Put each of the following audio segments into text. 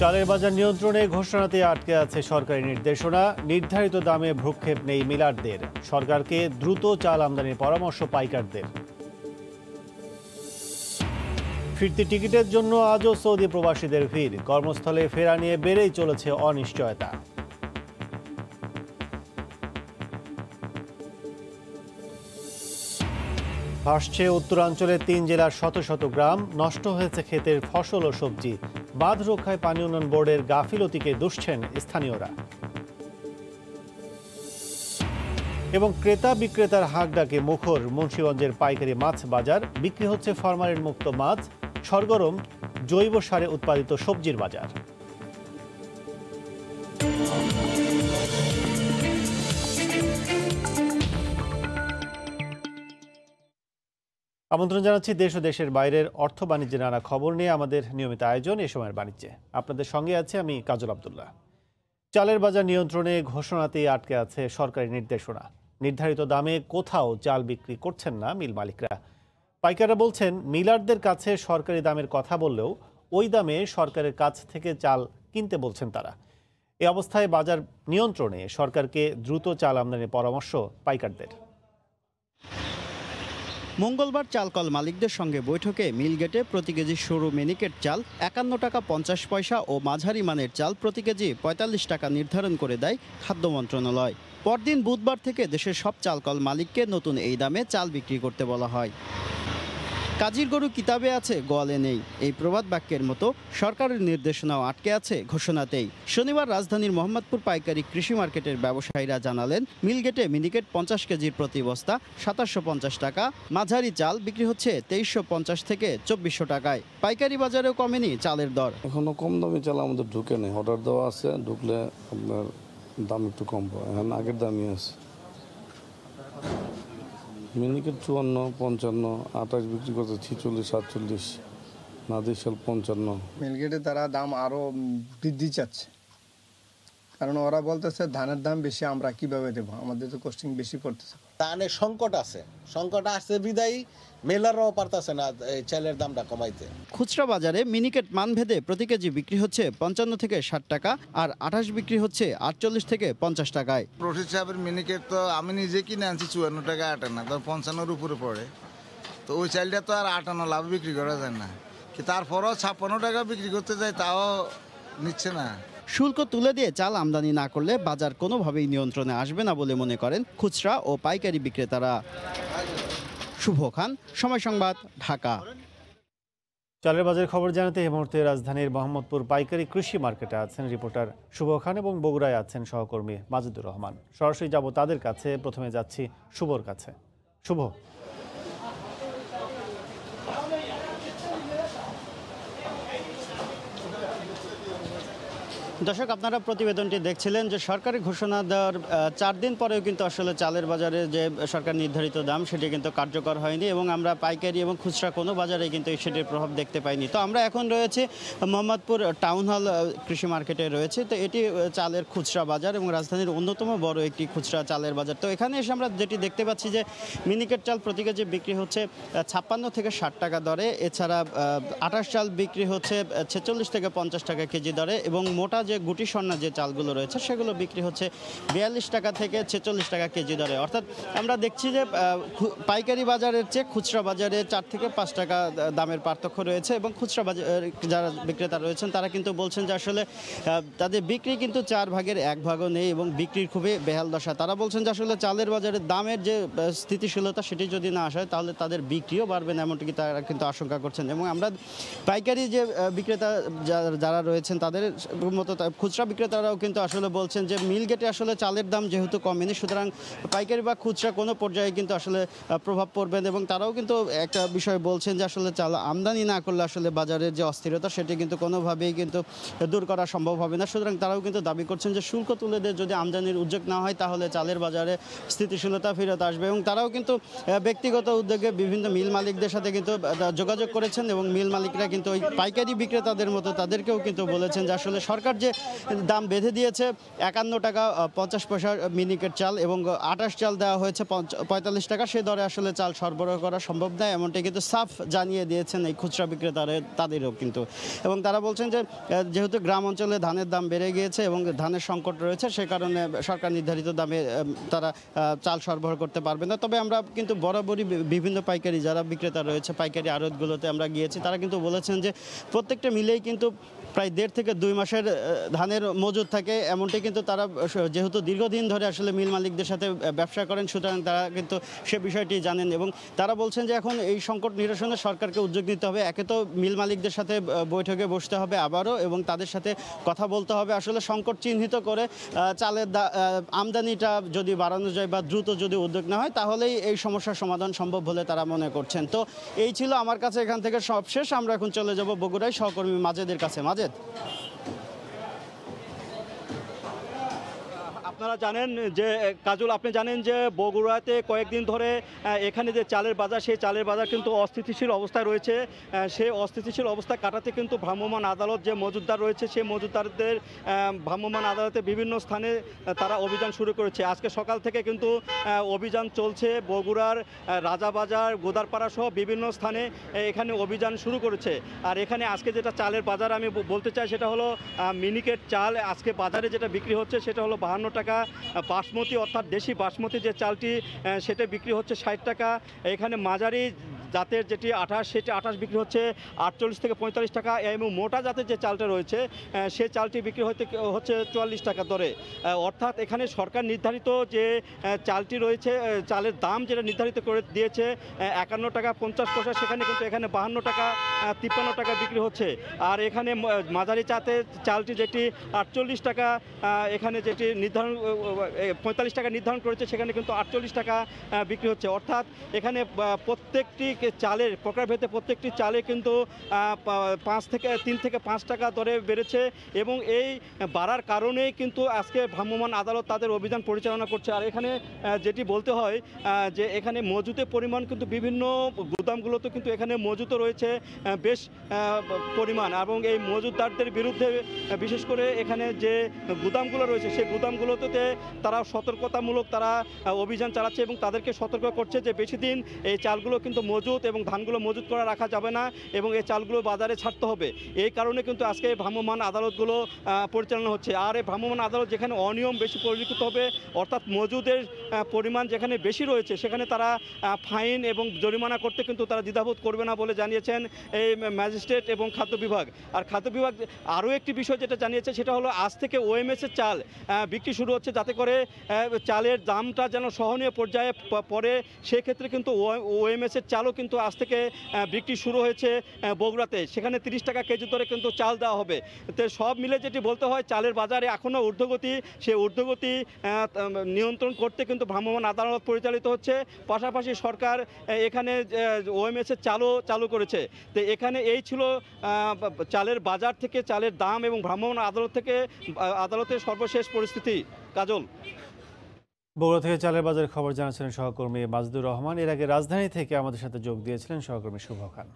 চালের বাজার নিয়ন্ত্রণে ঘোষণাতে আটকে আছে সরকারি নির্দেশনা। নির্ধারিত দামে ভ্রুক্ষেপ নেই মিলারদের। সরকারকে দ্রুত চাল আমদানির পরামর্শ পাইকারদের। ফিরতি টিকিটের জন্য আজও সৌদি প্রবাসীদের ভিড়। কর্মস্থলে ফেরা নিয়ে বেড়েই চলেছে অনিশ্চয়তা। ভাসছে উত্তরাঞ্চলের ৩ জেলার শত শত গ্রাম। নষ্ট হয়েছে ক্ষেতের ফসল ও সবজি। বাঁধ রক্ষায় পানি উন্নয়ন বোর্ডের গাফিলতিকে দুষছেন স্থানীয়রা। এবং ক্রেতা বিক্রেতার হাঁক ডাকে মুখর মুন্সিগঞ্জের পাইকারি মাছ বাজার। বিক্রি হচ্ছে ফরমালিন মুক্ত মাছ। সরগরম জৈব সারে উৎপাদিত সবজির বাজার। আমন্ত্রণ জানাচ্ছি দেশ ও দেশের বাইরের অর্থ বাণিজ্যের নানা খবর নিয়ে আমাদের নিয়মিত আয়োজন এ সময়ের বাণিজ্যে। আপনাদের সঙ্গে আছে আমি কাজল আব্দুল্লাহ। চালের বাজার নিয়ন্ত্রণে ঘোষণাতেই আটকে আছে সরকারি নির্দেশনা। নির্ধারিত দামে কোথাও চাল বিক্রি করছেন না মিল মালিকরা। পাইকাররা বলছেন, মিলারদের কাছে সরকারি দামের কথা বললেও ওই দামে সরকারের কাছ থেকে চাল কিনতে বলছেন তারা। এই অবস্থায় বাজার নিয়ন্ত্রণে সরকারকে দ্রুত চাল আমদানির পরামর্শ পাইকারদের। মঙ্গলবার চালকল মালিকদের সঙ্গে বৈঠকে মিলগেটে প্রতি কেজি সরু মিনিকেট চাল ৫১ টাকা ৫০ পয়সা ও মাঝারি মানের চাল প্রতি কেজি ৪৫ টাকা নির্ধারণ করে দেয় খাদ্য মন্ত্রণালয়। পরদিন বুধবার থেকে দেশের সব চালকল মালিককে নতুন এই দামে চাল বিক্রি করতে বলা হয়। কাজীর গরু কিতাবে আছে, গোয়ালে নেই, এই প্রবাদ বাক্যের মতো সরকারের নির্দেশনাও আটকে আছে ঘোষণাতেই। শনিবার রাজধানীর মোহাম্মদপুর পাইকারি কৃষি মার্কেটের ব্যবসায়ীরা জানালেন, মিলগেটে মিনিকেট ৫০ কেজির প্রতি বস্তা ২৭৫০ টাকা, মাঝারি চাল বিক্রি হচ্ছে ২৩৫০ থেকে ২৪০০ টাকায়। পাইকারি বাজারেও কমেনি চালের দর। এখনো কম দামি চাল আমাদের ঢুকে নেই, অর্ডার দেওয়া আছে, ঢুকলে আপনার দাম একটু কম পায়, এখন আগের দামই আছে। মিনিকেট ৫৪, ৫৫, ২৮ বিক্রি করছে ৪৬, ৪৭, নাদিশাল ৫৫। মিলগেটে তারা দাম আরও বৃদ্ধি চাচ্ছে, কারণ ওরা বলতেছে ধানের দাম বেশি, আমরা কিভাবে দেবো, আমাদের তো কস্টিং বেশি পড়তেছে। ধানের সংকট আছে বিদায়ী মেলারও পারতেছে না চালের দামটা কমাইতে। খুচরা বাজারে মিনিকেট মানভেদে প্রতি কেজি বিক্রি হচ্ছে ৫৫ থেকে ৬০ টাকা, আর ২৮ বিক্রি হচ্ছে ৪৮ থেকে ৫০ টাকায়। রশিদ সাহেবের মিনিকেট তো আমি নিজে কিনে আনছি ৫৪ টাকা ৫৮, তো ৫৫-র উপরে পড়ে, তো ওই চালটা তো আর ৫৮ লাভ বিক্রি করা যায় না, কি তারপরও ৫৬ টাকা বিক্রি করতে যায়, তাও নিচ্ছে না। শুল্ক তুলে দিয়ে চাল আমদানি না করলে বাজার কোনোভাবেই নিয়ন্ত্রণে আসবে না বলে মনে করেন খুচরা ও পাইকারি বিক্রেতারা। শুভ খান, সময় সংবাদ, ঢাকা। চালের বাজার খবর জানাতে এই মুহূর্তে রাজধানীর মোহাম্মদপুর পাইকারি কৃষি মার্কেটে আছেন রিপোর্টার শুভ খান এবং বগুড়ায় আছেন সহকর্মী মাজেদুর রহমান। সরাসরি যাব তাদের কাছে। প্রথমে যাচ্ছি শুভর কাছে। শুভ, দর্শক, আপনারা প্রতিবেদনটি দেখছিলেন যে সরকারি ঘোষণা দেওয়ার ৪ দিন পরেও কিন্তু আসলে চালের বাজারে যে সরকার নির্ধারিত দাম সেটি কিন্তু কার্যকর হয়নি, এবং আমরা পাইকারি এবং খুচরা কোনো বাজারে কিন্তু সেটির প্রভাব দেখতে পাইনি। তো আমরা এখন রয়েছে মোহাম্মদপুর টাউন হল কৃষি মার্কেটে রয়েছে। তো এটি চালের খুচরা বাজার এবং রাজধানীর অন্যতম বড় একটি খুচরা চালের বাজার। তো এখানে এসে আমরা যেটি দেখতে পাচ্ছি যে মিনিকেট চাল প্রতি কেজি বিক্রি হচ্ছে ৫৬ থেকে ৬০ টাকা দরে। এছাড়া ২৮ চাল বিক্রি হচ্ছে ৪৬ থেকে ৫০ টাকা কেজি দরে, এবং মোটা যে গুটি স্বর্ণা যে চালগুলো রয়েছে সেগুলো বিক্রি হচ্ছে ৪২ টাকা থেকে ৪৬ টাকা কেজি দরে। অর্থাৎ আমরা দেখছি যে পাইকারি বাজারের চেয়ে খুচরা বাজারে ৪ থেকে ৫ টাকা দামের পার্থক্য রয়েছে, এবং খুচরা বাজার যারা বিক্রেতা রয়েছেন তারা কিন্তু বলছেন যে আসলে তাদের বিক্রি কিন্তু ৪ ভাগের ১ ভাগও নেই এবং বিক্রির খুবই বেহাল দশা। তারা বলছেন যে আসলে চালের বাজারে দামের যে স্থিতিশীলতা সেটি যদি না আসে তাহলে তাদের বিক্রিও বাড়বে না, এমনটি তারা কিন্তু আশঙ্কা করছেন। এবং আমরা পাইকারি যে বিক্রেতা যারা রয়েছেন তাদের মতো খুচরা বিক্রেতারাও কিন্তু আসলে বলছেন যে মিলগেটে আসলে চালের দাম যেহেতু কমেনি, সুতরাং পাইকারি বা খুচরা কোনো পর্যায়ে কিন্তু আসলে প্রভাব পড়বে না। এবং তারাও কিন্তু একটা বিষয় বলছেন যে আসলে চাল আমদানি না করলে আসলে বাজারের যে অস্থিরতা সেটি কিন্তু কোনোভাবেই কিন্তু দূর করা সম্ভব হবে না। সুতরাং তারাও কিন্তু দাবি করছেন যে শুল্ক তুলে দিয়ে যদি আমদানির উদ্যোগ না হয় তাহলে চালের বাজারে স্থিতিশীলতা ফেরত আসবে। এবং তারাও কিন্তু ব্যক্তিগত উদ্যোগে বিভিন্ন মিল মালিকদের সাথে কিন্তু যোগাযোগ করেছেন, এবং মিল মালিকরা কিন্তু ওই পাইকারি বিক্রেতাদের মতো তাদেরকেও কিন্তু বলেছেন যে আসলে সরকার যে যে দাম বেঁধে দিয়েছে 51 টাকা 50 পয়সা মিনিকেট চাল এবং 28 চাল দেওয়া হয়েছে 45 টাকা, সে দরে আসলে চাল সরবরাহ করা সম্ভব নয়, এমনটাই কিন্তু সাফ জানিয়ে দিয়েছেন এই খুচরা বিক্রেতারা তাদেরও কিন্তু। এবং তারা বলছেন যে যেহেতু গ্রাম অঞ্চলে ধানের দাম বেড়ে গিয়েছে এবং ধানের সংকট রয়েছে, সে কারণে সরকার নির্ধারিত দামে তারা চাল সরবরাহ করতে পারবে না। তবে আমরা কিন্তু বরাবরই বিভিন্ন পাইকারি যারা বিক্রেতা রয়েছে পাইকারি আড়তগুলোতে আমরা গিয়েছি, তারা কিন্তু বলেছেন যে প্রত্যেকটা মিলেই কিন্তু প্রায় 1.5 থেকে 2 মাসের ধানের মজুদ থাকে, এমনটি কিন্তু তারা যেহেতু দীর্ঘদিন ধরে আসলে মিল মালিকদের সাথে ব্যবসা করেন, সুতরাং তারা কিন্তু সে বিষয়টি জানেন। এবং তারা বলছেন যে এখন এই সংকট নিরসনে সরকারকে উদ্যোগ নিতে হবে। একে তো মিল মালিকদের সাথে বৈঠকে বসতে হবে আবারও, এবং তাদের সাথে কথা বলতে হবে আসলে সংকট চিহ্নিত করে চালের আমদানিটা যদি বাড়ানো যায় বা দ্রুত যদি উদ্যোগ না হয়, তাহলেই এই সমস্যার সমাধান সম্ভব বলে তারা মনে করছেন। তো এই ছিল আমার কাছে এখান থেকে সব শেষ। আমরা এখন চলে যাব বগুড়ায় সহকর্মী মাজেদের কাছে। মাজেদ, আপনারা জানেন যে কাজল, আপনি জানেন যে বগুড়াতে কয়েকদিন ধরে এখানে যে চালের বাজার, সেই চালের বাজার কিন্তু অস্থিতিশীল অবস্থায় রয়েছে। সেই অস্থিতিশীল অবস্থা কাটাতে কিন্তু ভ্রাম্যমাণ আদালত যে মজুতদার রয়েছে, সেই মজুতদারদের ভ্রাম্যমাণ আদালতে বিভিন্ন স্থানে তারা অভিযান শুরু করেছে। আজকে সকাল থেকে কিন্তু অভিযান চলছে। বগুড়ার রাজাবাজার, গোদারপাড়া সহ বিভিন্ন স্থানে এখানে অভিযান শুরু করেছে। আর এখানে আজকে যেটা চালের বাজার আমি বলতে চাই সেটা হলো মিনিকেট চাল আজকে বাজারে যেটা বিক্রি হচ্ছে সেটা হলো 52 টাকা। বাসমতি অর্থাৎ দেশি বাসমতি যে চালটি সেটা বিক্রি হচ্ছে 60 টাকা। এখানে মাঝারি জাতের যেটি 28 সেটি 28 বিক্রি হচ্ছে 48 থেকে 45 টাকা, এবং মোটা জাতের যে চালটা রয়েছে সেই চালটি বিক্রি হচ্ছে 44 টাকা দরে। অর্থাৎ এখানে সরকার নির্ধারিত যে চালটি রয়েছে, চালের দাম যেটা নির্ধারিত করে দিয়েছে 51 টাকা 50 পয়সা, সেখানে কিন্তু এখানে 52 টাকা 53 টাকা বিক্রি হচ্ছে। আর এখানে মাঝারি জাতের চালটি যেটি 48 টাকা, এখানে যেটি নির্ধারণ 45 টাকা নির্ধারণ করেছে, সেখানে কিন্তু 48 টাকা বিক্রি হচ্ছে। অর্থাৎ এখানে প্রত্যেকটি চালের প্রকারভেদে প্রত্যেকটি চালে কিন্তু 3 থেকে 5 টাকা দরে বেড়েছে, এবং এই বাড়ার কারণেই কিন্তু আজকে ভ্রাম্যমাণ আদালত তাদের অভিযান পরিচালনা করছে। আর এখানে যেটি বলতে হয় যে এখানে মজুদের পরিমাণ কিন্তু বিভিন্ন গুদামগুলোতে কিন্তু এখানে মজুত রয়েছে বেশ পরিমাণ, এবং এই মজুতদারদের বিরুদ্ধে বিশেষ করে এখানে যে গুদামগুলো রয়েছে সেই গুদামগুলোতে তারা সতর্কতামূলক তারা অভিযান চালাচ্ছে এবং তাদেরকে সতর্ক করছে যে বেশি দিন এই চালগুলো কিন্তু মজুত এবং ধানগুলো মজুত করে রাখা যাবে না, এবং এই চালগুলো বাজারে ছাড়তে হবে। এই কারণে কিন্তু আজকে ভ্রাম্যমাণ আদালতগুলো পরিচালনা হচ্ছে। আর এই ভ্রাম্যমাণ আদালত যেখানে অনিয়ম বেশি পরিলক্ষিত হবে, অর্থাৎ মজুদের পরিমাণ যেখানে বেশি রয়েছে, সেখানে তারা ফাইন এবং জরিমানা করতে কিন্তু তারা দ্বিধাবোধ করবে না বলে জানিয়েছেন এই ম্যাজিস্ট্রেট এবং খাদ্য বিভাগ। আর খাদ্য বিভাগ আরও একটি বিষয় যেটা জানিয়েছে সেটা হলো আজ থেকে ওএমএসের চাল বিক্রি শুরু হচ্ছে, যাতে করে চালের দামটা যেন সহনীয় পর্যায়ে পড়ে। সেক্ষেত্রে কিন্তু ওএমএসের চালও কিন্তু আজ থেকে বিক্রি শুরু হয়েছে বগুড়াতে, সেখানে 30 টাকা কেজি দরে কিন্তু চাল দেওয়া হবে। তো সব মিলে যেটি বলতে হয়, চালের বাজারে এখনও ঊর্ধ্বগতি, সেই ঊর্ধ্বগতি নিয়ন্ত্রণ করতে কিন্তু ভ্রাম্যমাণ আদালত পরিচালিত হচ্ছে। পাশাপাশি সরকার এখানে ওএমএসের চালু করেছে। তো এখানে এই ছিল চালের বাজার থেকে চালের দাম এবং ভ্রাম্যমাণ আদালত থেকে আদালতের সর্বশেষ পরিস্থিতি। কাজল, বগুড়া থেকে চালের বাজারের খবর জানাচ্ছিলেন সহকর্মী মাজদুর রহমান। এর আগে রাজধানী থেকে আমাদের সাথে যোগ দিয়েছিলেন সহকর্মী শুভ খান।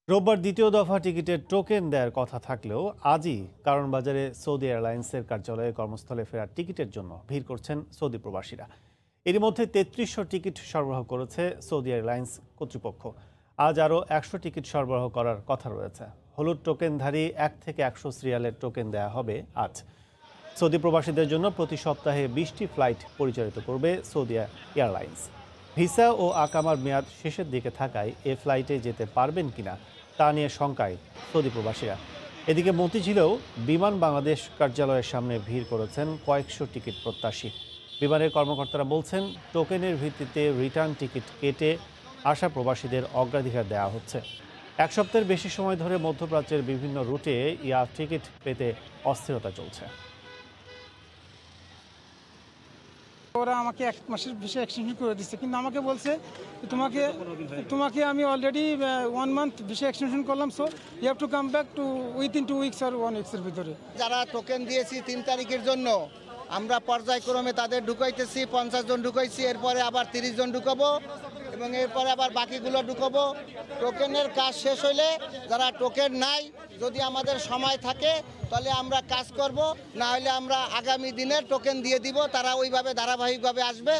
রোববার দ্বিতীয় দফা টিকিটের টোকেন দেওয়ার কথা থাকলেও আজই কারণ বাজারে সৌদি এয়ারলাইন্সের কার্যালয়ে কর্মস্থলে ফেরার টিকিটের জন্য ভিড় করছেন সৌদি প্রবাসীরা। এর মধ্যে 3300 টিকিট সরবরাহ করেছে সৌদি এয়ারলাইন্স কর্তৃপক্ষ। আজ আরও 100 টিকিট সরবরাহ করার কথা রয়েছে। হলুদ টোকেনধারী 1 থেকে 100 সিরিয়ালের টোকেন দেওয়া হবে আজ। সৌদি প্রবাসীদের জন্য প্রতি সপ্তাহে 20টি ফ্লাইট পরিচালিত করবে সৌদি এয়ারলাইন্স। ভিসা ও আকামার মেয়াদ শেষের দিকে থাকায় এ ফ্লাইটে যেতে পারবেন কিনা তা নিয়ে শঙ্কায় সৌদি প্রবাসীরা। এদিকে মতিঝিলেও বিমান বাংলাদেশ কার্যালয়ের সামনে ভিড় করেছেন কয়েকশো টিকিট প্রত্যাশী। বিমানের কর্মকর্তারা বলছেন টোকেনের ভিত্তিতে রিটার্ন টিকিট কেটে আসা প্রবাসীদের অগ্রাধিকার দেওয়া হচ্ছে। এক সপ্তাহের বেশি সময় ধরে মধ্যপ্রাচ্যের বিভিন্ন রুটে এয়ার টিকিট পেতে অস্থিরতা চলছে। ওরা আমাকে 1 মাসের ভিসা এক্সটেনশন করে দিচ্ছে, কিন্তু আমাকে বলছে তোমাকে আমি অলরেডি 1 মান্থ ভিসা এক্সটেনশন করলাম, so you have to come back to within 2 weeks আর 1 উইকসের ভিতরে। যারা টোকেন দিয়েছি 3 তারিখের জন্য, আমরা পর্যায়ক্রমে তাদের ঢুকাইতেছি, 50 জন ঢুকাইছি, এরপরে আবার 30 জন ঢুকাবো এবং এরপরে আবার বাকিগুলো ঢুকাবো। টোকেনের কাজ শেষ হইলে যারা টোকেন নাই, যদি আমাদের সময় থাকে তাহলে আমরা কাজ করব, না হলে আমরা আগামী দিনে টোকেন দিয়ে দিব, তারা ওইভাবে ধারাবাহিকভাবে আসবে।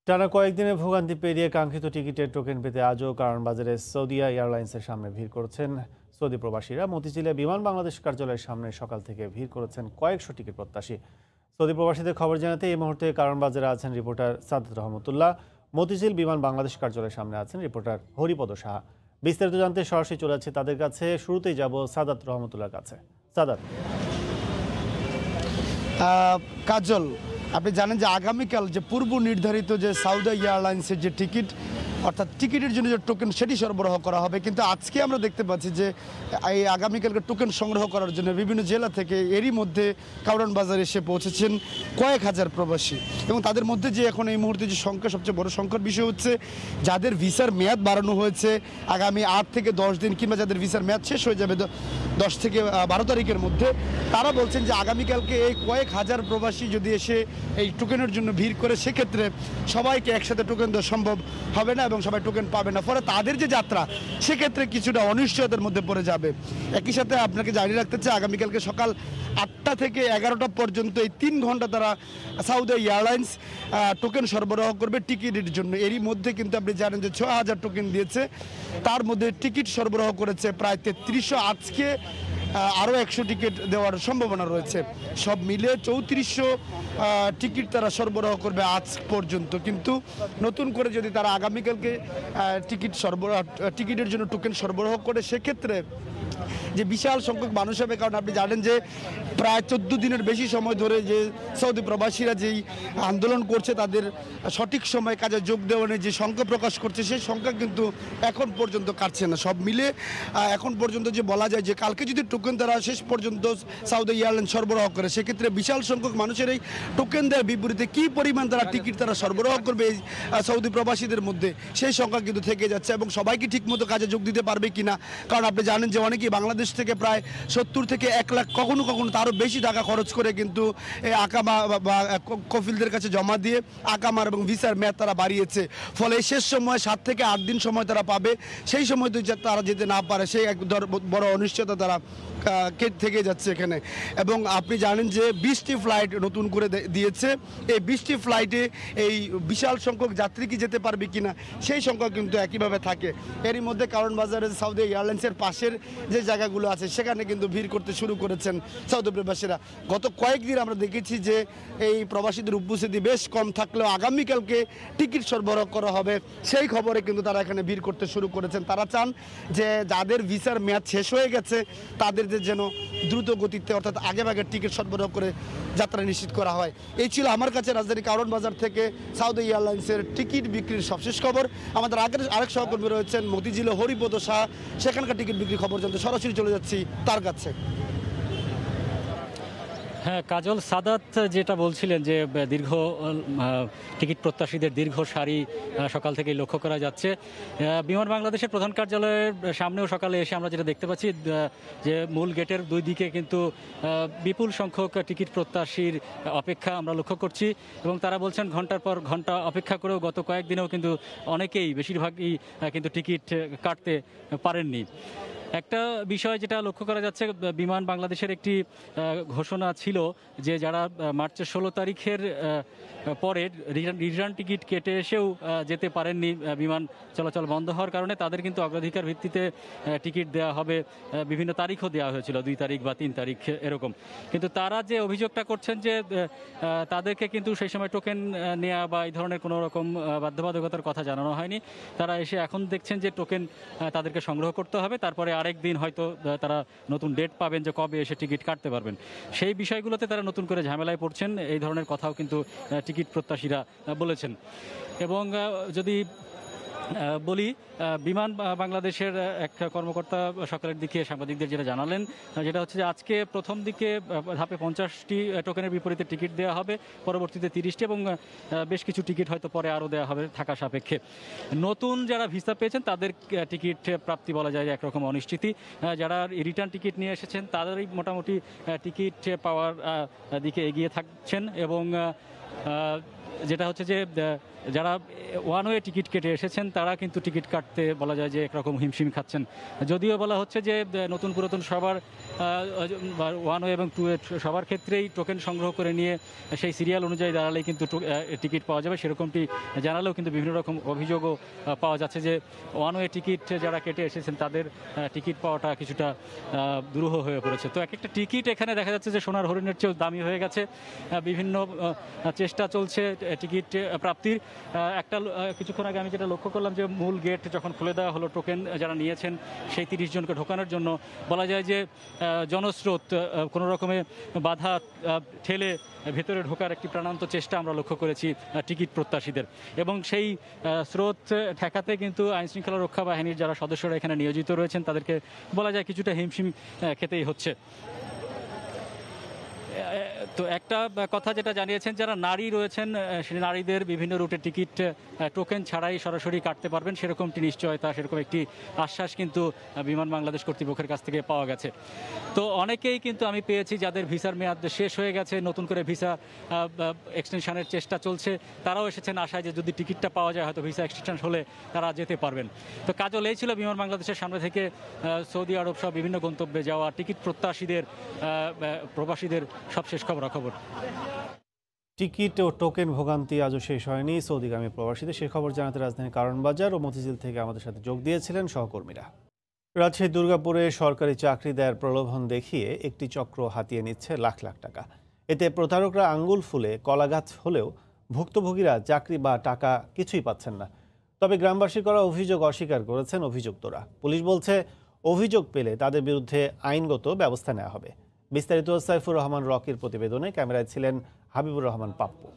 টানা কয়েকদিনে ভোগান্তি পেরিয়ে কাঙ্ক্ষিত টিকিটের টোকেন পেতে আজও কারণ বাজারে সৌদিয়া এয়ারলাইন্সের সামনে ভিড় করছেন সৌদি প্রবাসীরা। মতিঝিলে বিমান বাংলাদেশ কার্যালয়ের সামনে সকাল থেকে ভিড় করেছেন কয়েকশো টিকিট প্রত্যাশী। সৌদি প্রবাসীদের খবর জানাতে এই মুহূর্তে কারণ বাজারে আছেন রিপোর্টার সাদাত রহমতুল্লাহ। মতিঝিল বিমান বাংলাদেশ কার্যালয়ের সামনে আছেন রিপোর্টার হরিপদ সাহা। বিস্তারিত জানতে সরাসরি চলে যাচ্ছে তাদের কাছে। শুরুতেই যাব সাদাত রহমতুল্লাহর কাছে। সাদাত, কাজল, আপনি জানেন যে আগামীকাল যে পূর্ব নির্ধারিত যে সৌদি এয়ারলাইন্সের যে টিকিট, অর্থাৎ টিকিটের জন্য যে টোকেন সেটি সরবরাহ করা হবে, কিন্তু আজকে আমরা দেখতে পাচ্ছি যে এই আগামীকালকে টোকেন সংগ্রহ করার জন্য বিভিন্ন জেলা থেকে এরই মধ্যে কারওয়ান বাজারে এসে পৌঁছেছেন কয়েক হাজার প্রবাসী। এবং তাদের মধ্যে যে এখন এই মুহূর্তে যে সংখ্যা, সবচেয়ে বড় সংখ্যার বিষয় হচ্ছে যাদের ভিসার মেয়াদ বাড়ানো হয়েছে আগামী 8 থেকে 10 দিন, কিংবা যাদের ভিসার মেয়াদ শেষ হয়ে যাবে 10 থেকে 12 তারিখের মধ্যে, তারা বলছেন যে আগামীকালকে এই কয়েক হাজার প্রবাসী যদি এসে এই টোকেনের জন্য ভিড় করে, সেক্ষেত্রে সবাইকে একসাথে টোকেন দেওয়া সম্ভব হবে না এবং সবাই টোকেন পাবে না। ফলে তাদের যে যাত্রা, সেক্ষেত্রে কিছুটা অনিশ্চয়তার মধ্যে পড়ে যাবে। একই সাথে আপনাকে জানিয়ে রাখতে চাই, আগামীকালকে সকাল 8টা থেকে 11টা পর্যন্ত এই 3 ঘন্টা তারা সৌদি এয়ারলাইন্স টোকেন সরবরাহ করবে টিকিটের জন্য। এরই মধ্যে কিন্তু আপনি জানেন যে 6000 টোকেন দিয়েছে, তার মধ্যে টিকিট সরবরাহ করেছে প্রায় 3300। আজকে আরও 100 টিকিট দেওয়ার সম্ভাবনা রয়েছে। সব মিলে 3400 টিকিট তারা সরবরাহ করবে আজ পর্যন্ত। কিন্তু নতুন করে যদি তারা আগামীকালকে টিকিটের জন্য টোকেন সরবরাহ করে, সেক্ষেত্রে যে বিশাল সংখ্যক মানুষ হবে। কারণ আপনি জানেন যে প্রায় 14 দিনের বেশি সময় ধরে যে সৌদি প্রবাসীরা যেই আন্দোলন করছে, তাদের সঠিক সময় কাজে যোগ দেওয়ার যে সংখ্যা প্রকাশ করছে, সেই সংখ্যা কিন্তু এখন পর্যন্ত কাটছে না। সব মিলে এখন পর্যন্ত যে বলা যায় যে কালকে যদি টোকেন তারা শেষ পর্যন্ত সৌদি এয়ারলাইন্স সরবরাহ করে, সেক্ষেত্রে বিশাল সংখ্যক মানুষের এই টোকেন দেওয়ার বিপরীতে কী পরিমাণ তারা টিকিট তারা সরবরাহ করবে এই সৌদি প্রবাসীদের মধ্যে, সেই সংখ্যা কিন্তু থেকে যাচ্ছে। এবং সবাইকে ঠিকমতো কাজে যোগ দিতে পারবে কিনা, কারণ আপনি জানেন যে অনেকেই বাংলাদেশ থেকে প্রায় 70 থেকে 1 লাখ, কখনো কখনো তারও বেশি টাকা খরচ করে কিন্তু এই আকামা বা কফিলদের কাছে জমা দিয়ে আকামার এবং ভিসার মেয়াদ তারা বাড়িয়েছে। ফলে শেষ সময় 7 থেকে 8 দিন সময় তারা পাবে, সেই সময় তো তারা যেতে না পারে, সেই এক বড় অনিশ্চয়তা তারা থেকে যাচ্ছে এখানে। এবং আপনি জানেন যে 20টি ফ্লাইট নতুন করে দিয়েছে। এই 20টি ফ্লাইটে এই বিশাল সংখ্যক যাত্রী কি যেতে পারবে কিনা, সেই সংখ্যা কিন্তু একইভাবে থাকে। এরই মধ্যে কারণ বাজারে সৌদি এয়ারলাইন্সের পাশের যে জায়গাগুলো আছে, সেখানে কিন্তু ভিড় করতে শুরু করেছেন সৌদি প্রবাসীরা। গত কয়েকদিন আমরা দেখেছি যে এই প্রবাসীদের উপস্থিতি বেশ কম থাকলেও আগামীকালকে টিকিট সরবরাহ করা হবে, সেই খবরে কিন্তু তারা এখানে ভিড় করতে শুরু করেছেন। তারা চান যে যাদের ভিসার মেয়াদ শেষ হয়ে গেছে, তাদের যেন দ্রুত গতিতে, অর্থাৎ আগে টিকিট সরবরাহ করে যাত্রা নিশ্চিত করা হয়। এই ছিল আমার কাছে রাজধানী কারওয়ান বাজার থেকে সৌদি এয়ারলাইন্সের টিকিট বিক্রির সবশেষ খবর। আমাদের আরেক সহকর্মী রয়েছেন মতিঝিলে, হরিপদ সাহা, সেখানকার টিকিট বিক্রির খবর জানতে সরাসরি চলে যাচ্ছি তার কাছে। হ্যাঁ কাজল, সাদাত যেটা বলছিলেন যে দীর্ঘ টিকিট প্রত্যাশীদের দীর্ঘ সারি সকাল থেকেই লক্ষ্য করা যাচ্ছে। বিমান বাংলাদেশের প্রধান কার্যালয়ের সামনেও সকালে এসে আমরা যেটা দেখতে পাচ্ছি যে মূল গেটের দুই দিকে কিন্তু বিপুল সংখ্যক টিকিট প্রত্যাশীর অপেক্ষা আমরা লক্ষ্য করছি। এবং তারা বলছেন ঘন্টার পর ঘন্টা অপেক্ষা করেও গত কয়েকদিনেও কিন্তু অনেকেই, বেশিরভাগই কিন্তু টিকিট কাটতে পারেননি। একটা বিষয় যেটা লক্ষ্য করা যাচ্ছে, বিমান বাংলাদেশের একটি ঘোষণা ছিল যে যারা মার্চের 16 তারিখের পরে রিটার্ন টিকিট কেটে এসেও যেতে পারেননি, বিমান চলাচল বন্ধ হওয়ার কারণে, তাদের কিন্তু অগ্রাধিকার ভিত্তিতে টিকিট দেওয়া হবে। বিভিন্ন তারিখও দেওয়া হয়েছিল, 2 তারিখ বা 3 তারিখ এরকম। কিন্তু তারা যে অভিযোগটা করছেন যে তাদেরকে কিন্তু সেই সময় টোকেন নেওয়া বা এই ধরনের কোনো রকম বাধ্যবাধকতার কথা জানানো হয়নি। তারা এসে এখন দেখছেন যে টোকেন তাদেরকে সংগ্রহ করতে হবে, তারপরে আরেক দিন হয়তো তারা নতুন ডেট পাবেন যে কবে এসে টিকিট কাটতে পারবেন। সেই বিষয়গুলোতে তারা নতুন করে ঝামেলায় পড়ছেন, এই ধরনের কথাও কিন্তু টিকিট প্রত্যাশীরা বলেছেন। এবং যদি বলি বিমান বাংলাদেশের এক কর্মকর্তা সকালের দিকে সাংবাদিকদের যেটা জানালেন, যেটা হচ্ছে যে আজকে প্রথম দিকে ধাপে 50টি টোকেনের বিপরীতে টিকিট দেওয়া হবে, পরবর্তীতে 30টি এবং বেশ কিছু টিকিট হয়তো পরে আরও দেওয়া হবে থাকা সাপেক্ষে। নতুন যারা ভিসা পেয়েছেন তাদের টিকিট প্রাপ্তি বলা যায় একরকম অনিশ্চিতি। যারা রিটার্ন টিকিট নিয়ে এসেছেন তাদেরই মোটামুটি টিকিট পাওয়ার দিকে এগিয়ে থাকছেন এবং যেটা হচ্ছে যে যারা ওয়ান ওয়ে টিকিট কেটে এসেছেন তারা কিন্তু টিকিট কাটতে বলা যায় যে একরকম হিমশিম খাচ্ছেন। যদিও বলা হচ্ছে যে নতুন পুরাতন সবার ওয়ান ওয়ে এবং টু ওয়ে সবার ক্ষেত্রেই টোকেন সংগ্রহ করে নিয়ে সেই সিরিয়াল অনুযায়ী দাঁড়ালেই কিন্তু টিকিট পাওয়া যাবে, সেরকমটি জানালেও কিন্তু বিভিন্ন রকম অভিযোগও পাওয়া যাচ্ছে যে ওয়ান ওয়ে টিকিট যারা কেটে এসেছেন তাদের টিকিট পাওয়াটা কিছুটা দুরূহ হয়ে পড়েছে। তো এক একটা টিকিট এখানে দেখা যাচ্ছে যে সোনার হরিণের চেয়েও দামি হয়ে গেছে। বিভিন্ন চেষ্টা চলছে টিকিট প্রাপ্তির। কিছুক্ষণ আগে আমি যেটা লক্ষ্য করলাম যে মূল গেট যখন খুলে দেওয়া হলো টোকেন যারা নিয়েছেন সেই 30 জনকে ঢোকানোর জন্য, বলা যায় যে জনস্রোত কোনো রকমে বাধা ঠেলে ভেতরে ঢোকার একটি প্রাণান্ত চেষ্টা আমরা লক্ষ্য করেছি টিকিট প্রত্যাশীদের, এবং সেই স্রোত ঠেকাতে কিন্তু আইনশৃঙ্খলা রক্ষা বাহিনীর যারা সদস্যরা এখানে নিয়োজিত রয়েছেন তাদেরকে বলা যায় কিছুটা হিমশিম খেতেই হচ্ছে। তো একটা কথা যেটা জানিয়েছেন যারা নারী রয়েছেন সেই নারীদের বিভিন্ন রুটে টিকিট টোকেন ছাড়াই সরাসরি কাটতে পারবেন, সেরকমটি নিশ্চয়তা, সেরকম একটি আশ্বাস কিন্তু বিমান বাংলাদেশ কর্তৃপক্ষের কাছ থেকে পাওয়া গেছে। তো অনেকেই কিন্তু আমি পেয়েছি যাদের ভিসার মেয়াদ শেষ হয়ে গেছে, নতুন করে ভিসা এক্সটেনশনের চেষ্টা চলছে, তারাও এসেছেন আশায় যে যদি টিকিটটা পাওয়া যায় হয়তো ভিসা এক্সটেনশন হলে তারা যেতে পারবেন। তো কাজল এই ছিল বিমান বাংলাদেশের সামনে থেকে সৌদি আরব সহ বিভিন্ন গন্তব্যে যাওয়া টিকিট প্রত্যাশীদের প্রবাসীদের সবশেষ খবর। টিকিট ও টোকেন ভোগান্তি আজও শেষ হয়নি সৌদিগামী প্রবাসীদের। সে খবর জানাতে রাজধানীর কারণ বাজার ও মতিঝিল থেকে আমাদের সাথে যোগ দিয়েছিলেন সহকর্মীরা। রাজশাহী দুর্গাপুরে সরকারি চাকরি দেওয়ার প্রলোভন দেখিয়ে একটি চক্র হাতিয়ে নিচ্ছে লাখ লাখ টাকা। এতে প্রতারকরা আঙ্গুল ফুলে কলাগাছ হলেও ভুক্তভোগীরা চাকরি বা টাকা কিছুই পাচ্ছেন না। তবে গ্রামবাসী করা অভিযোগ অস্বীকার করেছেন অভিযুক্তরা। পুলিশ বলছে অভিযোগ পেলে তাদের বিরুদ্ধে আইনগত ব্যবস্থা নেওয়া হবে। বিস্তারিত সাইফুর রহমান রকির প্রতিবেদনে, ক্যামেরায় ছিলেন হাবিবুর রহমান পাপ্পু।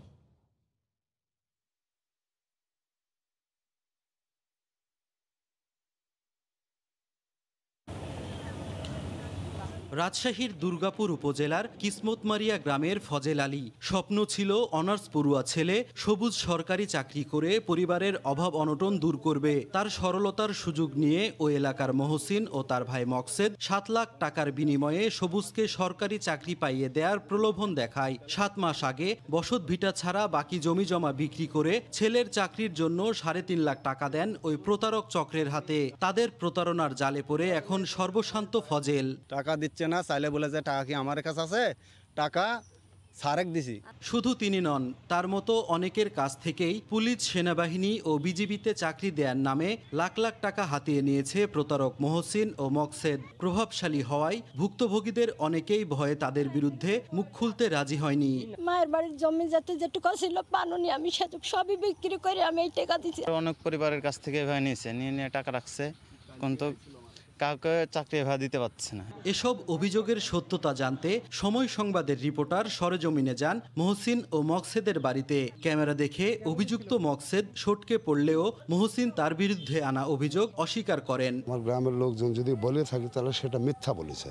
রাজশাহীর দুর্গাপুর উপজেলার কিসমতমারিয়া গ্রামের ফজেল আলী স্বপ্ন ছিল অনার্স পড়ুয়া ছেলে সবুজ সরকারি চাকরি করে পরিবারের অভাব অনটন দূর করবে। তার সরলতার সুযোগ নিয়ে ওই এলাকার মহসিন ও তার ভাই মকসেদ 7 লাখ টাকার বিনিময়ে সবুজকে সরকারি চাকরি পাইয়ে দেওয়ার প্রলোভন দেখায়। 7 মাস আগে বসত ভিটা ছাড়া বাকি জমি জমা বিক্রি করে ছেলের চাকরির জন্য 3.5 লাখ টাকা দেন ওই প্রতারক চক্রের হাতে। তাদের প্রতারণার জালে পড়ে এখন সর্বশান্ত ফজেল। টাকা না চাইলে বলে যে টাকা কি আমার কাছে আছে, টাকা সারেক দিছি। শুধু তিনি নন, তার মতো অনেকের কাছ থেকেই পুলিশ, সেনাবাহিনী ও বিজিবিতে চাকরি দেওয়ার নামে লাখ লাখ টাকা হাতিয়ে নিয়েছে প্রতারক মহসিন ও মকসেদ। প্রভাবশালী হওয়ায় ভুক্তভোগীদের অনেকেই ভয়ে তাদের বিরুদ্ধে মুখ খুলতে রাজি হয়নি। মায়ের বাড়ির জমি যাতে যেটুকু ছিল পানুনি, আমি সেটুকু সবই বিক্রি করে আমি এই টাকা দিচ্ছি। অনেক পরিবারের কাছ থেকে ভয় নিয়েছে, নিয়ে টাকা রাখছে, কিন্তু কাউকে চাকরি দিতে পারছে না। এসব অভিযোগের সত্যতা জানতে সময় সংবাদের রিপোর্টার সরেজমিনে যান মহসিন ও মকসেদের বাড়িতে। ক্যামেরা দেখে অভিযুক্ত মকসেদ সটকে পড়লেও মহসিন তার বিরুদ্ধে আনা অভিযোগ অস্বীকার করেন। আমার গ্রামের লোকজন যদি বলে থাকে তাহলে সেটা মিথ্যা বলেছে,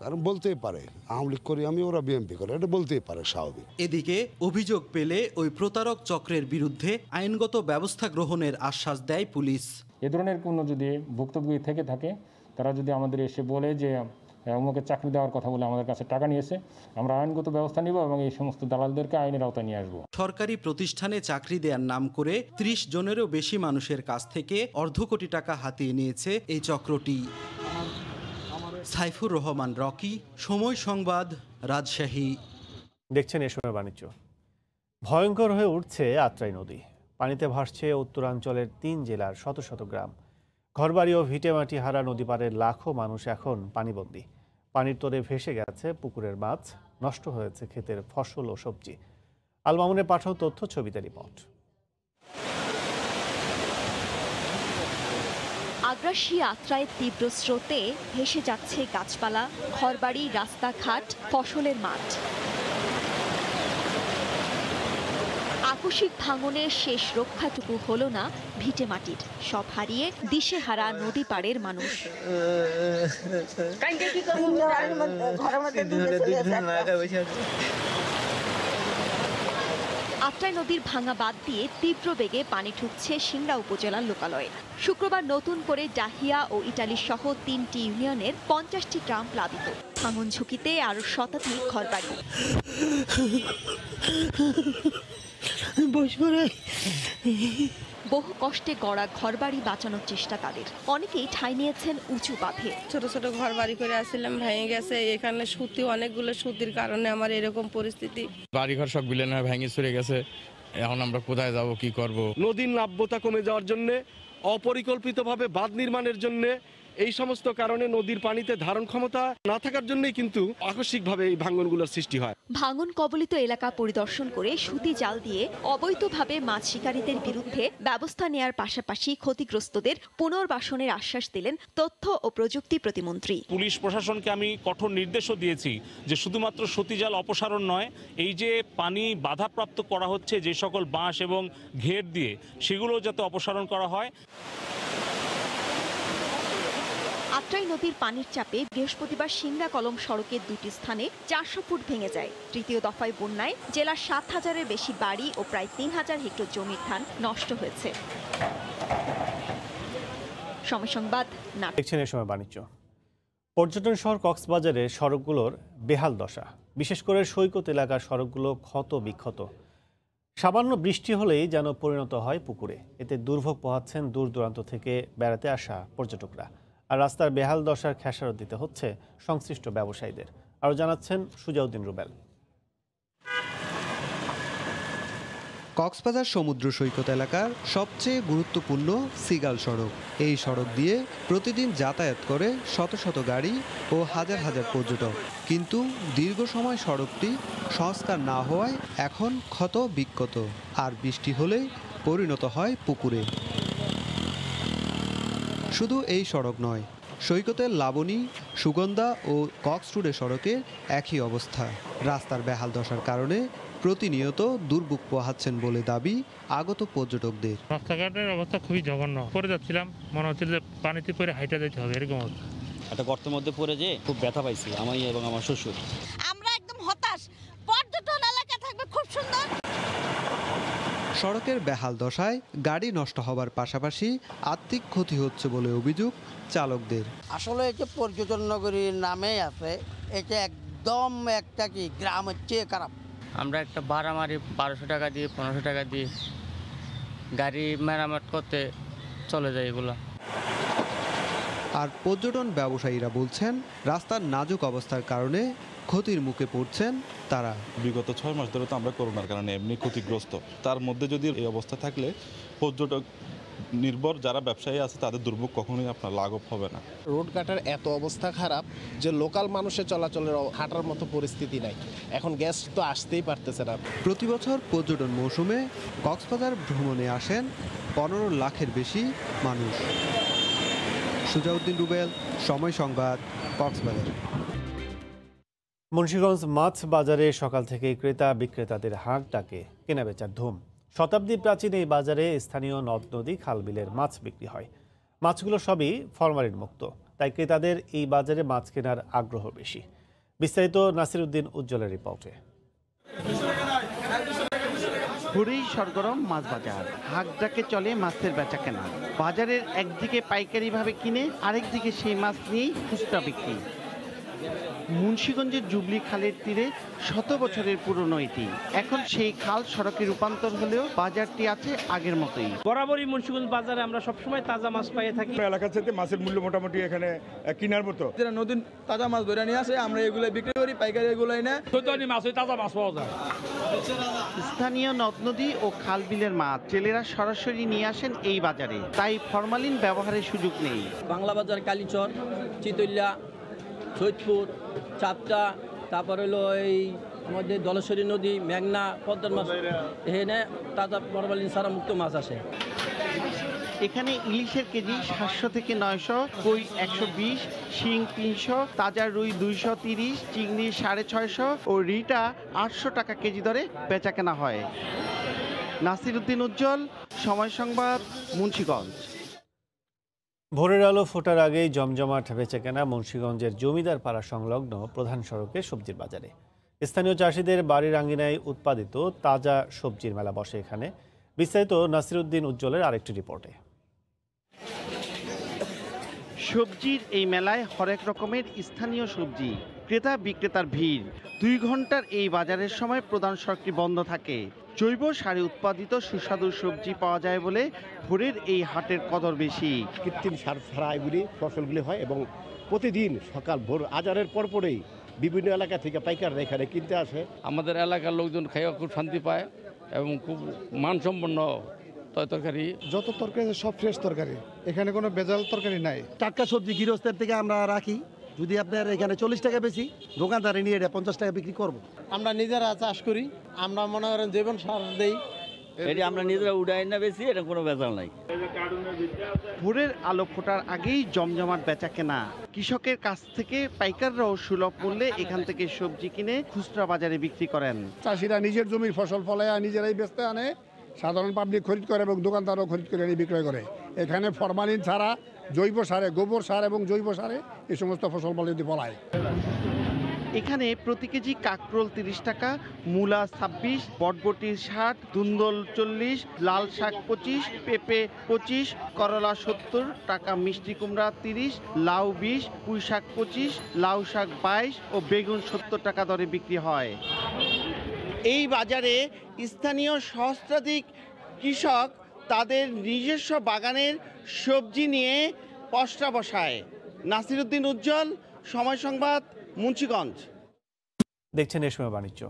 কারণ বলতেই পারে আওয়ামী লীগ করি আমি, ওরা বিএনপি করে, এটা বলতেই পারে স্বাভাবিক। এদিকে অভিযোগ পেলে ওই প্রতারক চক্রের বিরুদ্ধে আইনগত ব্যবস্থা গ্রহণের আশ্বাস দেয় পুলিশ। এ ধরনের কোনো যদি ভুক্তভোগী থেকে থাকে, তারা যদি আমাদের এসে বলে যে অমুকের চাকরি দেওয়ার কথা বলে আমাদের কাছে টাকা নিয়েছে, আমরা আইনগত ব্যবস্থা নিব এবং এই সমস্ত দালালদেরকে আইনের আওতায় নিয়ে আসবো। সরকারি প্রতিষ্ঠানে চাকরি দেওয়ার নাম করে 30 জনেরও বেশি মানুষের কাছ থেকে অর্ধ কোটি টাকা হাতিয়ে নিয়েছে এই চক্রটি। সাইফুর রহমান রকি, সময় সংবাদ, রাজশাহী। দেখছেন এ সময় বাণিজ্য। ভয়ঙ্কর হয়ে উঠছে আত্রাই নদী। পানিতে ভাসছে উত্তরাঞ্চলের 3 জেলার শত শত গ্রাম। ঘরবাড়ি ও ভিটেমাটি হারা নদী পাড়ের লাখো মানুষ এখন পানিবন্দী। পানির তোরে ভেসে গেছে পুকুরের মাছ, নষ্ট হয়েছে ক্ষেতের ফসল ও সবজি। আল মামুনের পাঠাও তথ্য, ছবিতে রিপোর্ট। আগ্রাসী আত্রায় তীব্র স্রোতে ভেসে যাচ্ছে গাছপালা, ঘরবাড়ি, রাস্তাঘাট, ফসলের মাঠ। আকস্মিক ভাঙনের শেষ রক্ষাটুকু হলো না ভিটে মাটির, সব হারিয়ে দিশেহারা নদী পাড়ের মানুষ। আত্রাই নদীর ভাঙা বাঁধ দিয়ে তীব্র বেগে পানি ঢুকছে সিংড়া উপজেলার লোকালয়ে। শুক্রবার নতুন করে ডাহিয়া ও ইটালি সহ 3টি ইউনিয়নের 50টি গ্রাম প্লাবিত। ভাঙন ঝুঁকিতে আরো শতাধিক ঘরবাড়ি। বহু কষ্টে গড়া ঘরবাড়ি বাঁচানোর চেষ্টা তাদের। অনেকেই ঠাঁই নিয়েছেন উঁচু বাঁধে। ছোট ছোট ঘর বাড়ি করে আসছিলাম, ভেঙে গেছে। এখানে সুতি অনেকগুলো সুতির কারণে আমার এরকম পরিস্থিতি। বাড়িঘর সব বিলেন ভেঙে চলে গেছে। এখন আমরা কোথায় যাব, কি করব? নদীর নাব্যতা কমে যাওয়ার জন্য, অপরিকল্পিতভাবে বাঁধ নির্মাণের জন্য, এই সমস্ত কারণে নদীর পানিতে ধারণ ক্ষমতা না থাকার জন্যই কিন্তু আকস্মিকভাবে এই ভাঙনগুলোর সৃষ্টি হয়। ভাঙন কবলিত এলাকা পরিদর্শন করে সুতি জাল দিয়ে অবৈধভাবে মাছ শিকারীদের বিরুদ্ধে ব্যবস্থা নেয়ার পাশাপাশি ক্ষতিগ্রস্তদের পুনর্বাসনের আশ্বাস দিলেন তথ্য ও প্রযুক্তি প্রতিমন্ত্রী। পুলিশ প্রশাসনকে আমি কঠোর নির্দেশও দিয়েছি যে শুধুমাত্র সুতি জাল অপসারণ নয়, এই যে পানি বাধাপ্রাপ্ত করা হচ্ছে যে সকল বাঁশ এবং ঘের দিয়ে, সেগুলো যাতে অপসারণ করা হয়। আত্রাই নদীর পানির চাপে বৃহস্পতিবার সিংড়া কলম সড়কের 2টি স্থানে 400 ফুট ভেঙে যায়। তৃতীয় দফায় বন্যায় জেলার 7,000-এর বেশি বাড়ি ও প্রায় 3,000 হেক্টর জমির ধান নষ্ট হয়েছে। সময় সংবাদ দেখছেন এই সময় বাণিজ্য। পর্যটন শহর কক্সবাজারের সড়কগুলোর বেহাল দশা, বিশেষ করে সৈকত এলাকার সড়কগুলো ক্ষত বিক্ষত। সামান্য বৃষ্টি হলেই যেন পরিণত হয় পুকুরে। এতে দুর্ভোগ পোহাচ্ছেন দূর দূরান্ত থেকে বেড়াতে আসা পর্যটকরা। আর রাস্তার বেহাল দশার খেসারত দিতে হচ্ছে সংশ্লিষ্ট ব্যবসায়ীদের। আরও জানাচ্ছেন সুজাউদ্দিন রুবেল। কক্সবাজার সমুদ্র সৈকত এলাকার সবচেয়ে গুরুত্বপূর্ণ সিগাল সড়ক। এই সড়ক দিয়ে প্রতিদিন যাতায়াত করে শত শত গাড়ি ও হাজার হাজার পর্যটক। কিন্তু দীর্ঘ সময় সড়কটি সংস্কার না হওয়ায় এখন ক্ষত বিক্ষত, আর বৃষ্টি হলে পরিণত হয় পুকুরে। শুধু এই সড়ক নয়, সৈকতের লাবণী, সুগন্ধা ও কক্সরোডে সড়কে একই অবস্থা। রাস্তার বেহাল দশার কারণে প্রতিনিয়ত দুর্ভোগ পোহাচ্ছেন বলে দাবি আগত পর্যটকদের। রাস্তাঘাটের অবস্থা খুবই জঘন্য। পড়ে যাচ্ছিলাম, মনে হচ্ছিল যে পানিতে পড়ে হাইটা যেতে হবে, এরকম অবস্থা। একটা গর্তের মধ্যে পড়ে যে খুব ব্যথা পাইছি আমি এবং আমার শ্বশুর। আমরা একদম হতাশ। পর্যটন এলাকা থাকবে খুব সুন্দর। সড়কের বেহাল দশায় গাড়ি নষ্ট হবার পাশাপাশি আর্থিক ক্ষতি হচ্ছে বলে অভিযোগ চালকদের। আসলে এই যে পর্যটন নগরীর নামে আছে, এটা একদম একটা কি গ্রামের চেয়ে খারাপ। আমরা একটা ভাড়া মারি 1200 টাকা দিয়ে 1500 টাকা দিয়ে, গাড়ি মেরামত করতে চলে যায় এগুলো। আর পর্যটন ব্যবসায়ীরা বলছেন রাস্তার নাজুক অবস্থার কারণে ক্ষতির মুখে পড়ছেন তারা। বিগত 6 মাস ধরে তো আমরা করোনার কারণে এমনি ক্ষতিগ্রস্ত, তার মধ্যে যদি এই অবস্থা থাকলে পর্যটক নির্ভর যারা ব্যবসায়ী আছে তাদের দুর্ভোগ কখনোই আপনার লাঘব হবে না। রোড ঘাটের এত অবস্থা খারাপ যে লোকাল মানুষের চলাচলের হাঁটার মতো পরিস্থিতি নাই। এখন গ্যাস তো আসতেই পারতেছে না। প্রতি বছর পর্যটন মৌসুমে কক্সবাজার ভ্রমণে আসেন 15 লাখের বেশি মানুষ। সুজাউদ্দিন রুবেল, সময় সংবাদ, কক্সবাজার। মুন্সিগঞ্জ মাছ বাজারে সকাল থেকে ক্রেতা বিক্রেতাদের হাঁক ডাকে কেনাবেচার ধুম। শতাব্দী প্রাচীন এই বাজারে স্থানীয় নদ নদী খালবিলের মাছ বিক্রি হয়। মাছগুলো সবই ফরমালিন মুক্ত, তাই ক্রেতাদের এই বাজারে মাছ কেনার আগ্রহ বেশি। বিস্তারিত নাসিরউদ্দিন উজ্জ্বলের রিপোর্টে। ঘুরেই সরগরম মাছ বাজার, হাঁক ডাকে চলে মাছের বেচা কেনা। বাজারের একদিকে পাইকারিভাবে কিনে আরেকদিকে সেই মাছ নিয়েই খুচরা বিক্রি। মুন্সিগঞ্জের জুবলি খালের তীরে 100 বছরের পুরনো এটি। এখন সেই খাল সড়কে রূপান্তর হলেও বাজারটি আছে আগের মতোই। বরাবরই মুন্সিগঞ্জ বাজারে আমরা সবসময় তাজা মাছ পাইয়ে থাকি। এলাকার সাথে মাছের মূল্য মোটামুটি এখানে কেনার মতো। যারা নতুন তাজা মাছ ধরে নিয়ে আসে আমরা এগুলো বিক্রি করি, পাইকারি এগুলো না তাজা মাছ পাওয়া যায়। স্থানীয় নদ নদী ও খাল বিলের মাছ জেলেরা সরাসরি নিয়ে আসেন এই বাজারে, তাই ফরমালিন ব্যবহারের সুযোগ নেই। বাংলা বাজার, কালীচর, চিতইল্যা, সৈয়দপুর, চাপটা, তারপর হলো এই আমাদের দলেশ্বরী নদী, মেঘনা, পদ্মার মাছ, এখানে তাজা ফরমালিন ছাড়া মুক্ত মাছ আসে। এখানে ইলিশের কেজি 700 থেকে 900, কই 120, শিং 300, তাজা রুই 230, চিংড়ি 650 ও রিটা 800 টাকা কেজি দরে বেচা কেনা হয়। নাসিরউদ্দিন উজ্জ্বল, সময় সংবাদ, মুন্সিগঞ্জ। ভোরের আলো ফোটার আগেই জমজমাট বেচাকেনা মুন্সিগঞ্জের জমিদার পাড়া সংলগ্ন প্রধান সড়কে সবজির বাজারে। স্থানীয় চাষিদের বাড়ির আঙ্গিনায় উৎপাদিত তাজা সবজির মেলা বসে এখানে। বিস্তারিত নাসিরউদ্দিন উজ্জ্বলের আরেকটি রিপোর্টে। সবজির এই মেলায় হরেক রকমের স্থানীয় সবজি, ক্রেতা বিক্রেতার ভিড়। 2 ঘন্টার এই বাজারের সময় প্রধান সড়কটি বন্ধ থাকে। জৈব সারে উৎপাদিত সুস্বাদু সবজি পাওয়া যায় বলে ভোরের এই হাটের কদর বেশি। কৃত্রিম সার ছাড়া এগুলি ফসলগুলি হয় এবং প্রতিদিন সকাল ভোর আজানের পরপরেই বিভিন্ন এলাকা থেকে পাইকাররা এখানে কিনতে আসে। আমাদের এলাকার লোকজন খাইয়া খুব শান্তি পায় এবং খুব মানসম্পন্ন তরকারি। যত তরকারি সব ফ্রেশ তরকারি, এখানে কোনো ভেজাল তরকারি নাই। টাটকা সবজি গৃহস্থের থেকে আমরা রাখি, যদি আপনার এখানে 40 টাকা বেশি, দোকানদারে নিয়ে এটা 50 টাকা বিক্রি করব। আমরা নিজেরা চাষ করি, আমরা মনে করেন জীবন সার দেই, এটা আমরা নিজেরা উড়াই না বেশি, এটা কোনো ভেজাল নাই। ভোরের আলো ফোটার আগেই জমজমাট বেচা কেনা। কৃষকের কাছ থেকে পাইকাররাও সুলভ মূল্যে এখান থেকে সবজি কিনে খুচরা বাজারে বিক্রি করেন। চাষিরা নিজের জমির ফসল ফলায় নিজেরাই বেচতে আনে, সাধারণ পাবলিক খরিদ করে এবং দোকানদারও খরিদ করে বিক্রয় করে। এখানে ফরমালিন ছাড়া জৈব সারে, গোবর সার এবং জৈব সারে এই সমস্ত ফসল ফলায়। এখানে প্রতি কেজি কাকরোল 30 টাকা, মূলা 26, বটবটি 60, ধুন্দল 40, লাল শাক 25, পেঁপে 25, করলা 70 টাকা, মিষ্টি কুমড়া 30, লাউ 20, পুঁই শাক 25, লাউ শাক 22 ও বেগুন 70 টাকা দরে বিক্রি হয়। এই বাজারে স্থানীয় সহস্রাধিক কৃষক তাদের নিজস্ব বাগানের সবজি নিয়ে পসরা বসায়। নাসিরউদ্দিন উজ্জ্বল, সময় সংবাদ, মুন্সিগঞ্জ। দেখছেন এ সময় বাণিজ্য।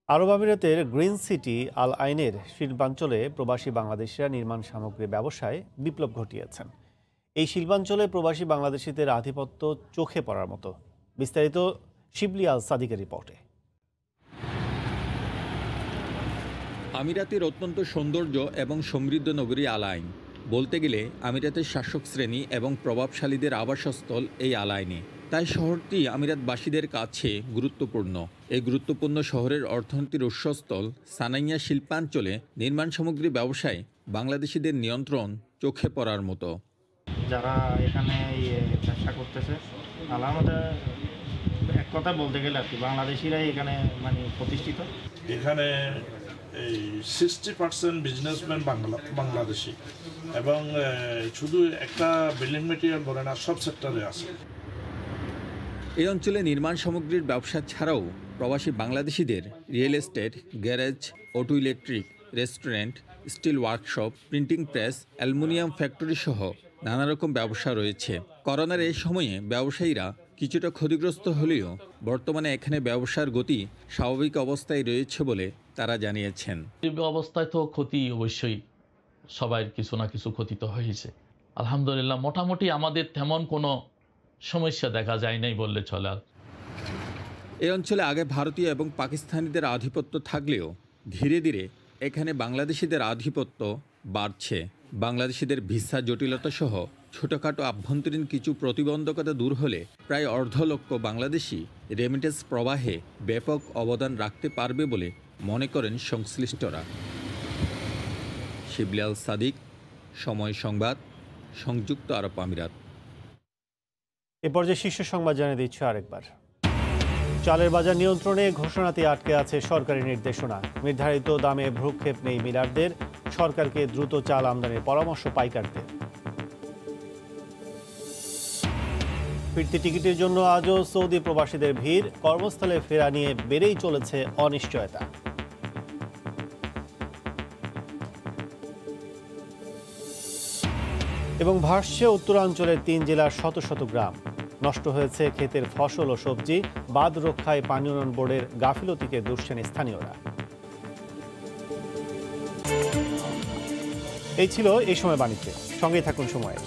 আরব আমিরাতের গ্রিন সিটি আল আইনের শিল্পাঞ্চলে প্রবাসী বাংলাদেশিরা নির্মাণ সামগ্রী ব্যবসায় বিপ্লব ঘটিয়েছেন। এই শিল্পাঞ্চলে প্রবাসী বাংলাদেশিদের আধিপত্য চোখে পড়ার মতো। বিস্তারিত শিবলি আল সাদিকের রিপোর্টে। আমিরাতের অত্যন্ত সৌন্দর্য এবং সমৃদ্ধ নগরী আল আইন। বলতে গেলে আমিরাতের শাসক শ্রেণী এবং প্রভাবশালীদের আবাসস্থল এই আল আইনে। তাই শহরটি আমিরাতবাসীদের কাছে গুরুত্বপূর্ণ। এই গুরুত্বপূর্ণ শহরের অর্থনীতির উৎসস্থল সানাইয়া শিল্পাঞ্চলে নির্মাণ সামগ্রী ব্যবসায় বাংলাদেশিদের নিয়ন্ত্রণ চোখে পড়ার মতো। যারা এখানে ব্যবসা করতেছে, আমাদের এক কথা বলতে গেলে আর কি বাংলাদেশিরাই এখানে মানে প্রতিষ্ঠিত। এখানে এই 60% বিজনেসম্যান বাংলাদেশি এবং শুধু একটা বিল্ডিং মেটেরিয়াল বলে না, সব সেক্টরে আছে। এই অঞ্চলে নির্মাণ সামগ্রীর ব্যবসা ছাড়াও প্রবাসী বাংলাদেশিদের real estate, garage, auto electric, restaurant, steel workshop, printing press, aluminium factory সহ নানা রকম ব্যবসা রয়েছে। করোনার এই সময়ে ব্যবসায়ীরা কিছুটা ক্ষতিগ্রস্ত হলেও বর্তমানে এখানে ব্যবসার গতি স্বাভাবিক অবস্থায় রয়েছে বলে তারা জানিয়েছেন। অবস্থায় তো ক্ষতি অবশ্যই, সবার কিছু না কিছু ক্ষতি তো হয়েছে। আলহামদুলিল্লাহ মোটামুটি আমাদের তেমন কোনো সমস্যা দেখা যায় নাই বললে চলে। এই অঞ্চলে আগে ভারতীয় এবং পাকিস্তানিদের আধিপত্য থাকলেও ধীরে ধীরে এখানে বাংলাদেশিদের আধিপত্য বাড়ছে। বাংলাদেশিদের ভিসা জটিলতা সহ ছোটোখাটো আভ্যন্তরীণ কিছু প্রতিবন্ধকতা দূর হলে প্রায় 1.5 লক্ষ বাংলাদেশি রেমিটেন্স প্রবাহে ব্যাপক অবদান রাখতে পারবে বলে মনে করেন সংশ্লিষ্টরা। শিবলি আল সাদিক, সময় সংবাদ, সংযুক্ত আরব আমিরাত। এ পর্যায়ে শীর্ষ সংবাদ জানিয়ে দিচ্ছি আরেকবার। চালের বাজার নিয়ন্ত্রণে ঘোষণাতে আটকে আছে সরকারি নির্দেশনা। নির্ধারিত দামে ভ্রুক্ষেপ নেই মিলারদের। সরকারকে দ্রুত চাল আমদানির পরামর্শ পাইকারদের। ফিরতি টিকিটের জন্য আজও সৌদি প্রবাসীদের ভিড়। কর্মস্থলে ফেরা নিয়ে বেড়েই চলেছে অনিশ্চয়তা। এবং ভাসছে উত্তরাঞ্চলের 3 জেলার শত শত গ্রাম। নষ্ট হয়েছে ক্ষেতের ফসল ও সবজি। বাঁধ রক্ষায় পানি উন্নয়ন বোর্ডের গাফিলতিকে দুষছেন স্থানীয়রা। এই ছিল এই সময় বাণিজ্যে। সঙ্গেই থাকুন সময়ের।